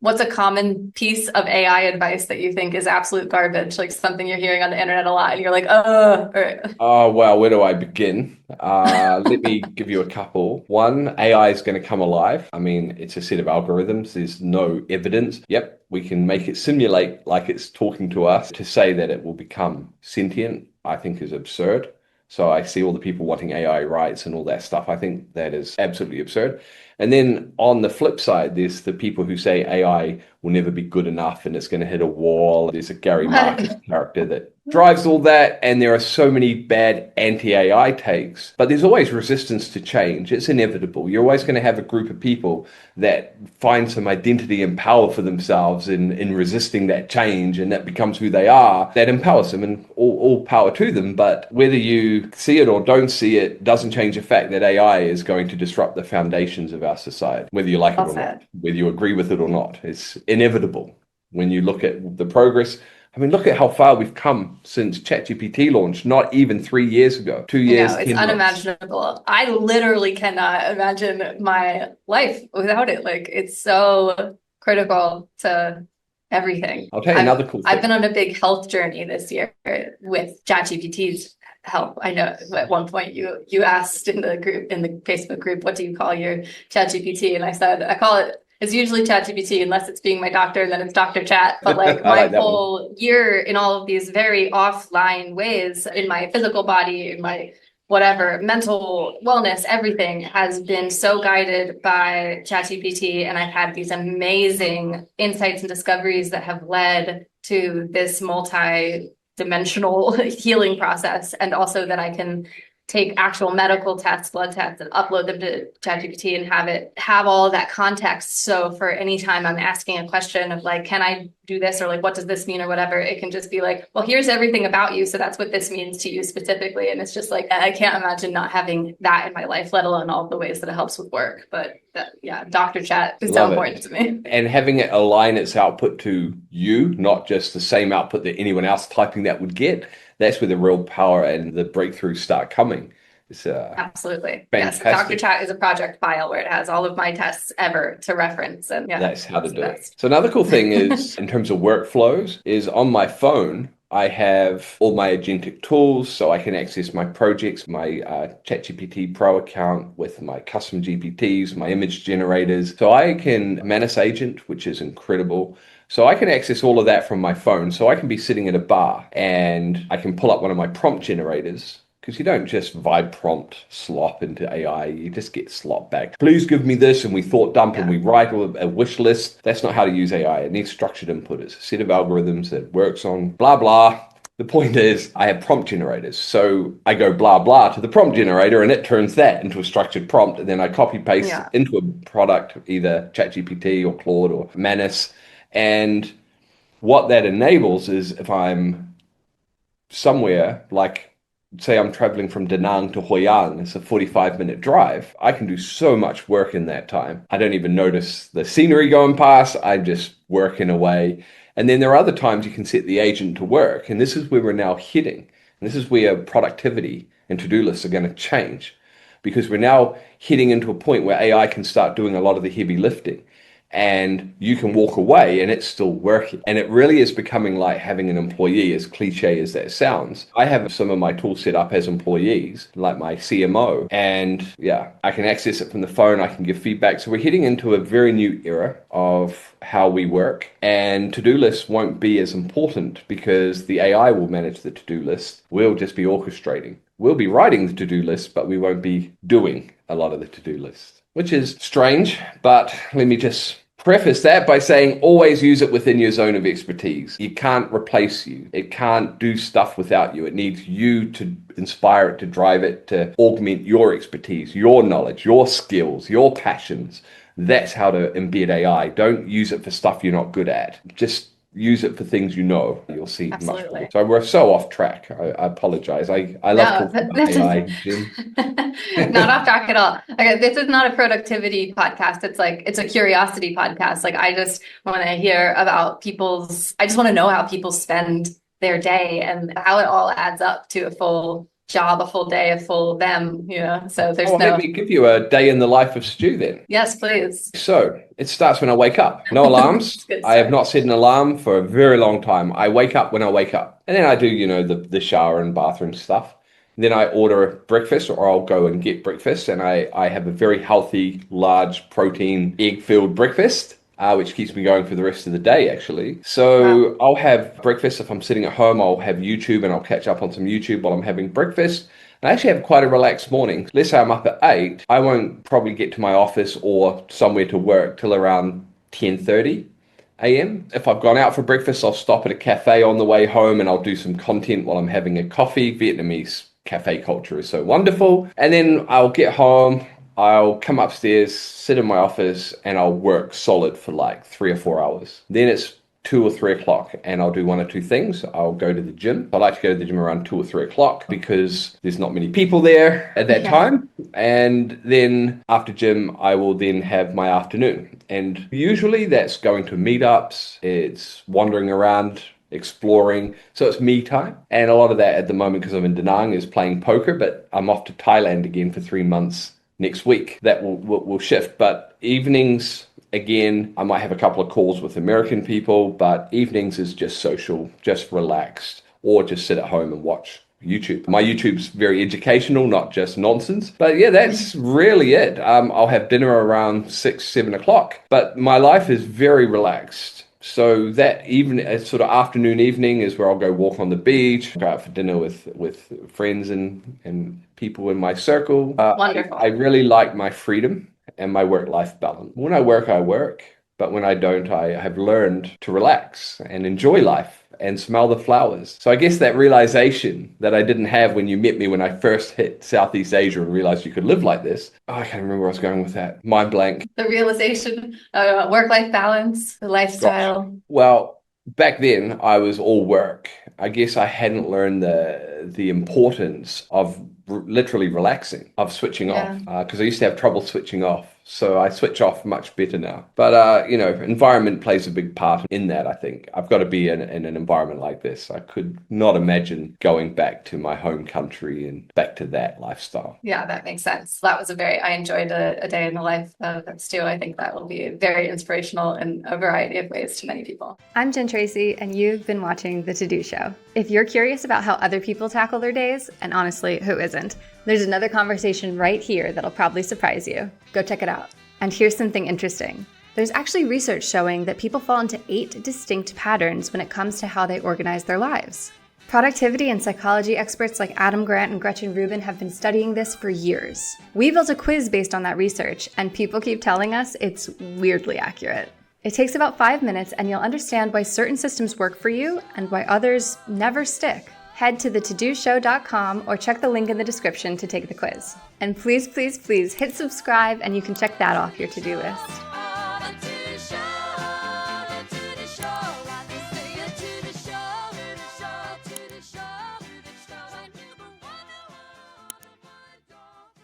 What's a common piece of AI advice that you think is absolute garbage, like something you're hearing on the internet a lot and you're like, or Oh, well, where do I begin? Let me give you a couple. One, AI is going to come alive. I mean, it's a set of algorithms. There's no evidence. Yep, we can make it simulate like it's talking to us. To say that it will become sentient, I think is absurd. So I see all the people wanting AI rights and all that stuff. I think that is absolutely absurd. And then on the flip side, there's the people who say AI will never be good enough and it's going to hit a wall. There's a Gary Marcus what? character that drives all that, and there are so many bad anti-AI takes. But there's always resistance to change. It's inevitable. You're always going to have a group of people that find some identity and power for themselves in resisting that change, and that becomes who they are. That empowers them, and all power to them. But whether you see it or don't see it doesn't change the fact that AI is going to disrupt the foundations of our society, whether you like it Well or not, said. whether you agree with it or not. It's inevitable when you look at the progress. I mean, look at how far we've come since ChatGPT launched, not even 3 years ago, two No, years, it's 10 months. unimaginable. I literally cannot imagine my life without it. Like it's so critical to everything. I'll tell you I've another cool I've thing. been on a big health journey this year with ChatGPT's help. I know at one point you asked in the group, in the Facebook group, what do you call your ChatGPT? And I said I call it, it's usually ChatGPT unless it's being my doctor, and then it's Dr. Chat. But like I my like that one. whole year in all of these very offline ways in my physical body, in my whatever, mental wellness, everything has been so guided by ChatGPT. And I've had these amazing insights and discoveries that have led to this multi-dimensional healing process. And also that I can take actual medical tests, blood tests, and upload them to ChatGPT and have it have all of that context. So for any time I'm asking a question of like, can I do this, or like, what does this mean, or whatever, it can just be like, well, here's everything about you. So that's what this means to you specifically. And it's just like, I can't imagine not having that in my life, let alone all the ways that it helps with work. But that, yeah, Dr. Chat is so Love it. important to me. And having it align its output to you, not just the same output that anyone else typing that would get, that's where the real power and the breakthroughs start coming. It's Absolutely. Yes. Dr. fantastic. Chat is a project file where it has all of my tests ever to reference. And yeah, That's how to it's the do it. best. So another cool thing is in terms of workflows is on my phone, I have all my agentic tools so I can access my projects, my ChatGPT Pro account with my custom GPTs, my image generators. So I can Manus Agent, which is incredible. So I can access all of that from my phone. So I can be sitting at a bar and I can pull up one of my prompt generators, because you don't just vibe prompt slop into AI, you just get slop back. Please give me this, and we thought dump and Yeah. we write a wish list. That's not how to use AI. It needs structured input. It's a set of algorithms that works on blah, blah. The point is, I have prompt generators. So I go blah, blah to the prompt generator, and it turns that into a structured prompt. And then I copy paste Yeah. into a product, either ChatGPT or Claude or Manus. And what that enables is if I'm somewhere like, say I'm traveling from Da Nang to Hoi An, it's a 45-minute drive. I can do so much work in that time. I don't even notice the scenery going past. I'm just working away. And then there are other times you can set the agent to work. And this is where we're now heading. And this is where productivity and to-do lists are going to change, because we're now heading into a point where AI can start doing a lot of the heavy lifting, and you can walk away and it's still working. And it really is becoming like having an employee, as cliche as that sounds. I have some of my tools set up as employees, like my CMO, and yeah, I can access it from the phone. I can give feedback. So we're heading into a very new era of how we work, and to-do lists won't be as important because the AI will manage the to-do list. We'll just be orchestrating. We'll be writing the to-do list, but we won't be doing a lot of the to-do list, which is strange. But let me just preface that by saying always use it within your zone of expertise. You can't replace you. It can't do stuff without you. It needs you to inspire it, to drive it, to augment your expertise, your knowledge, your skills, your passions. That's how to embed AI. Don't use it for stuff you're not good at. Just use it for things you know. You'll see much more. Absolutely. So we're so off track. I apologize. I love No, talking about this is AI, Jen. not off track at all. Okay, this is not a productivity podcast. It's like it's a curiosity podcast. Like I just want to hear about I just want to know how people spend their day and how it all adds up to a full job, a full day, a full them, so there's Oh, let no, me give you a day in the life of Stu then. yes, please. So it starts when I wake up. No It's alarms. a good I have start. not set an alarm for a very long time. I wake up when I wake up. And then I do, the shower and bathroom stuff. Then I order a breakfast or I'll go and get breakfast. And I have a very healthy, large protein, egg-filled breakfast. Which keeps me going for the rest of the day, actually. Wow. So I'll have breakfast. If I'm sitting at home, I'll have YouTube and I'll catch up on some YouTube while I'm having breakfast. I actually have quite a relaxed morning. Let's say I'm up at 8, I won't probably get to my office or somewhere to work till around 10:30 a.m. If I've gone out for breakfast, I'll stop at a cafe on the way home and I'll do some content while I'm having a coffee. Vietnamese cafe culture is so wonderful. And then I'll get home, I'll come upstairs, sit in my office, and I'll work solid for like 3 or 4 hours. Then it's 2 or 3 o'clock, and I'll do one or two things. I'll go to the gym. I like to go to the gym around 2 or 3 o'clock because there's not many people there at that Yeah. time. And then after gym, I will then have my afternoon. And usually that's going to meetups, it's wandering around, exploring. So it's me time. And a lot of that at the moment, because I'm in Da Nang, is playing poker, but I'm off to Thailand again for 3 months next week. That will shift. But evenings, again, I might have a couple of calls with American people, but evenings is just social, just relaxed, or just sit at home and watch YouTube. My YouTube's very educational, not just nonsense. But yeah, that's really it. I'll have dinner around 6, 7 o'clock, but my life is very relaxed. So that even sort of afternoon, evening is where I'll go walk on the beach, go out for dinner with friends and people in my circle. Wonderful. I really like my freedom and my work-life balance. When I work, but when I don't, I have learned to relax and enjoy life and smell the flowers. So I guess that realization that I didn't have when you met me when I first hit Southeast Asia and realized you could live like this. Oh, I can't remember where I was going with that. Mind blank. The realization, work-life balance, the Gosh. lifestyle. Well, back then I was all work. I guess I hadn't learned the importance of literally relaxing, of switching off, Yeah. because I used to have trouble switching off. So I switch off much better now. But environment plays a big part in that. I think I've got to be in an environment like this. I could not imagine going back to my home country and back to that lifestyle. Yeah, that makes sense. That was I enjoyed a day in the life of Stu. I think that will be very inspirational in a variety of ways to many people. I'm Jen Tracy, and you've been watching The To-Do Show. If you're curious about how other people tackle their days, and honestly, who isn't, there's another conversation right here that'll probably surprise you. Go check it out. And here's something interesting. There's actually research showing that people fall into 8 distinct patterns when it comes to how they organize their lives. Productivity and psychology experts like Adam Grant and Gretchen Rubin have been studying this for years. We built a quiz based on that research, and people keep telling us it's weirdly accurate. It takes about 5 minutes, and you'll understand why certain systems work for you and why others never stick. Head to thetodoshow.com or check the link in the description to take the quiz. And please, please, please hit subscribe, and you can check that off your to-do list.